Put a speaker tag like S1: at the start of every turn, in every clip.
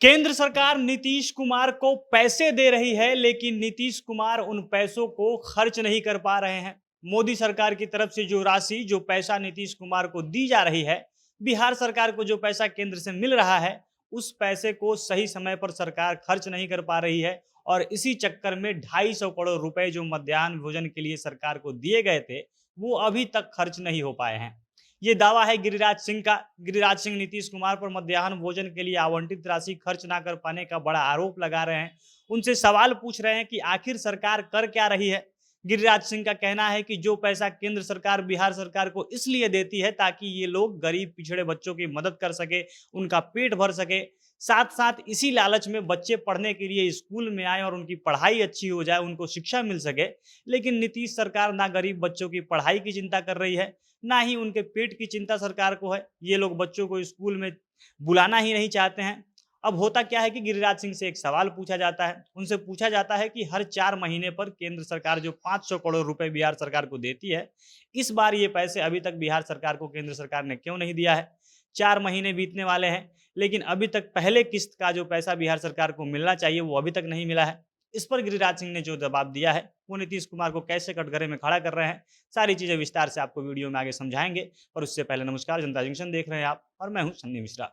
S1: केंद्र सरकार नीतीश कुमार को पैसे दे रही है, लेकिन नीतीश कुमार उन पैसों को खर्च नहीं कर पा रहे हैं। मोदी सरकार की तरफ से जो राशि, जो पैसा नीतीश कुमार को दी जा रही है, बिहार सरकार को जो पैसा केंद्र से मिल रहा है, उस पैसे को सही समय पर सरकार खर्च नहीं कर पा रही है। और इसी चक्कर में 250 करोड़ रुपए जो मध्याह्न भोजन के लिए सरकार को दिए गए थे, वो अभी तक खर्च नहीं हो पाए हैं। ये दावा है गिरिराज सिंह का। गिरिराज सिंह नीतीश कुमार पर मध्याह्न भोजन के लिए आवंटित राशि खर्च ना कर पाने का बड़ा आरोप लगा रहे हैं। उनसे सवाल पूछ रहे हैं कि आखिर सरकार कर क्या रही है। गिरिराज सिंह का कहना है कि जो पैसा केंद्र सरकार बिहार सरकार को इसलिए देती है ताकि ये लोग गरीब पिछड़े बच्चों की मदद कर सके, उनका पेट भर सके, साथ साथ इसी लालच में बच्चे पढ़ने के लिए स्कूल में आए और उनकी पढ़ाई अच्छी हो जाए, उनको शिक्षा मिल सके। लेकिन नीतीश सरकार ना गरीब बच्चों की पढ़ाई की चिंता कर रही है, ना ही उनके पेट की चिंता सरकार को है। ये लोग बच्चों को स्कूल में बुलाना ही नहीं चाहते हैं। अब होता क्या है कि गिरिराज सिंह से एक सवाल पूछा जाता है। उनसे पूछा जाता है कि हर 4 महीने पर केंद्र सरकार जो 500 करोड़ रुपए बिहार सरकार को देती है, इस बार ये पैसे अभी तक बिहार सरकार को केंद्र सरकार ने क्यों नहीं दिया है? 4 महीने बीतने वाले हैं, लेकिन अभी तक पहले किस्त का जो पैसा बिहार सरकार को मिलना चाहिए, वो अभी तक नहीं मिला है। इस पर गिरिराज सिंह ने जो जवाब दिया है, वो नीतीश कुमार को कैसे कटघरे में खड़ा कर रहे हैं, सारी चीज़ें विस्तार से आपको वीडियो में आगे समझाएँगे। और उससे पहले नमस्कार, जनता जंक्शन देख रहे हैं आप और मैं हूँ सन्नी मिश्रा।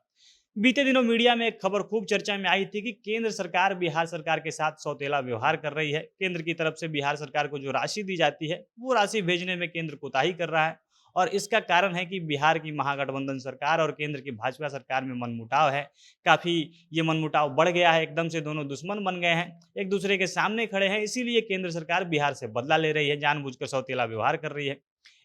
S1: बीते दिनों मीडिया में एक खबर खूब चर्चा में आई थी कि केंद्र सरकार बिहार सरकार के साथ सौतेला व्यवहार कर रही है। केंद्र की तरफ से बिहार सरकार को जो राशि दी जाती है, वो राशि भेजने में केंद्र कोताही कर रहा है। और इसका कारण है कि बिहार की महागठबंधन सरकार और केंद्र की भाजपा सरकार में मनमुटाव है। काफ़ी ये मनमुटाव बढ़ गया है, एकदम से दोनों दुश्मन बन गए हैं, एक दूसरे के सामने खड़े हैं। इसीलिए केंद्र सरकार बिहार से बदला ले रही है, जानबूझकर सौतेला व्यवहार कर रही है।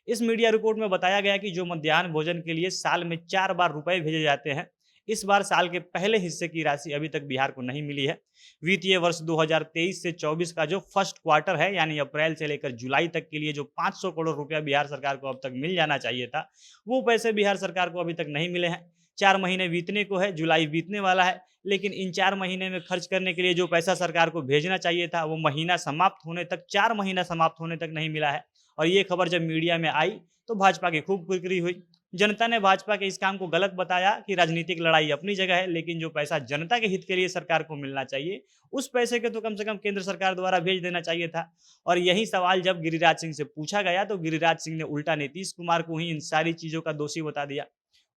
S1: इस मीडिया रिपोर्ट में बताया गया कि जो मध्याह्न भोजन के लिए साल में 4 बार रुपए भेजे जाते हैं, इस बार साल के पहले हिस्से की राशि अभी तक बिहार को नहीं मिली है। वित्तीय वर्ष 2023 से 24 का जो फर्स्ट क्वार्टर है, यानी अप्रैल से लेकर जुलाई तक के लिए जो 500 करोड़ रुपया बिहार सरकार को अब तक मिल जाना चाहिए था, वो पैसे बिहार सरकार को अभी तक नहीं मिले हैं। 4 महीने बीतने को है, जुलाई बीतने वाला है, लेकिन इन 4 महीने में खर्च करने के लिए जो पैसा सरकार को भेजना चाहिए था, वो महीना समाप्त होने तक, 4 महीना समाप्त होने तक नहीं मिला है। और ये खबर जब मीडिया में आई, तो भाजपा की खूब किरकिरी हुई। जनता ने भाजपा के इस काम को गलत बताया कि राजनीतिक लड़ाई अपनी जगह है, लेकिन जो पैसा जनता के हित के लिए सरकार को मिलना चाहिए, उस पैसे के तो कम से कम केंद्र सरकार द्वारा भेज देना चाहिए था। और यही सवाल जब गिरिराज सिंह से पूछा गया, तो गिरिराज सिंह ने उल्टा नीतीश कुमार को ही इन सारी चीज़ों का दोषी बता दिया।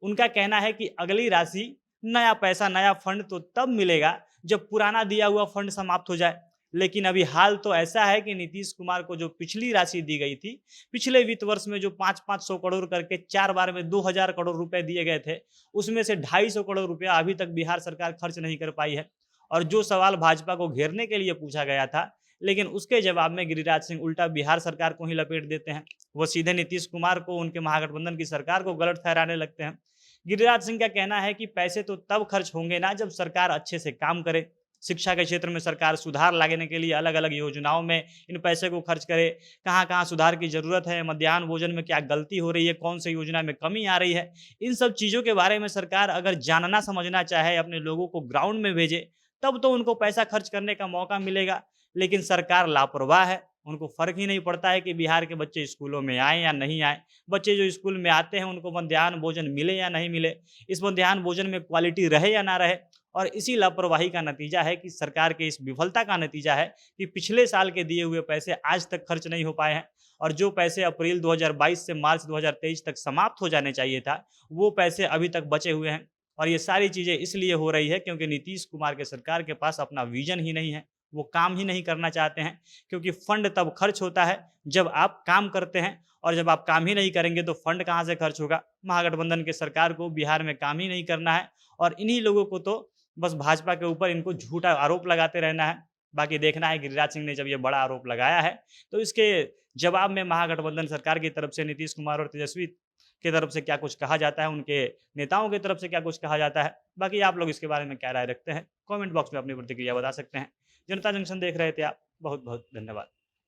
S1: उनका कहना है कि अगली राशि, नया पैसा, नया फंड तो तब मिलेगा जब पुराना दिया हुआ फंड समाप्त हो जाए। लेकिन अभी हाल तो ऐसा है कि नीतीश कुमार को जो पिछली राशि दी गई थी, पिछले वित्त वर्ष में जो 500-500 करोड़ करके 4 बार में 2000 करोड़ रुपए दिए गए थे, उसमें से 250 करोड़ रुपया अभी तक बिहार सरकार खर्च नहीं कर पाई है। और जो सवाल भाजपा को घेरने के लिए पूछा गया था, लेकिन उसके जवाब में गिरिराज सिंह उल्टा बिहार सरकार को ही लपेट देते हैं। वो सीधे नीतीश कुमार को, उनके महागठबंधन की सरकार को गलत ठहराने लगते हैं। गिरिराज सिंह का कहना है कि पैसे तो तब खर्च होंगे ना जब सरकार अच्छे से काम करे। शिक्षा के क्षेत्र में सरकार सुधार लाने के लिए अलग अलग योजनाओं में इन पैसे को खर्च करे। कहाँ कहाँ सुधार की जरूरत है, मध्याह्न भोजन में क्या गलती हो रही है, कौन सी योजना में कमी आ रही है, इन सब चीज़ों के बारे में सरकार अगर जानना समझना चाहे, अपने लोगों को ग्राउंड में भेजे, तब तो उनको पैसा खर्च करने का मौका मिलेगा। लेकिन सरकार लापरवाह है। उनको फ़र्क ही नहीं पड़ता है कि बिहार के बच्चे स्कूलों में आएँ या नहीं आएँ। बच्चे जो स्कूल में आते हैं, उनको मध्याह्न भोजन मिले या नहीं मिले, इस मध्याह्न भोजन में क्वालिटी रहे या ना रहे। और इसी लापरवाही का नतीजा है कि सरकार के इस विफलता का नतीजा है कि पिछले साल के दिए हुए पैसे आज तक खर्च नहीं हो पाए हैं। और जो पैसे अप्रैल 2022 से मार्च 2023 तक समाप्त हो जाने चाहिए था, वो पैसे अभी तक बचे हुए हैं। और ये सारी चीज़ें इसलिए हो रही है क्योंकि नीतीश कुमार के सरकार के पास अपना विजन ही नहीं है। वो काम ही नहीं करना चाहते हैं, क्योंकि फंड तब खर्च होता है जब आप काम करते हैं। और जब आप काम ही नहीं करेंगे तो फंड कहाँ से खर्च होगा। महागठबंधन के सरकार को बिहार में काम ही नहीं करना है, और इन्हीं लोगों को तो बस भाजपा के ऊपर इनको झूठा आरोप लगाते रहना है। बाकी देखना है गिरिराज सिंह ने जब ये बड़ा आरोप लगाया है, तो इसके जवाब में महागठबंधन सरकार की तरफ से नीतीश कुमार और तेजस्वी की तरफ से क्या कुछ कहा जाता है, उनके नेताओं की तरफ से क्या कुछ कहा जाता है। बाकी आप लोग इसके बारे में क्या राय रखते हैं, कमेंट बॉक्स में अपनी प्रतिक्रिया बता सकते हैं। जनता जंक्शन देख रहे थे आप, बहुत बहुत धन्यवाद।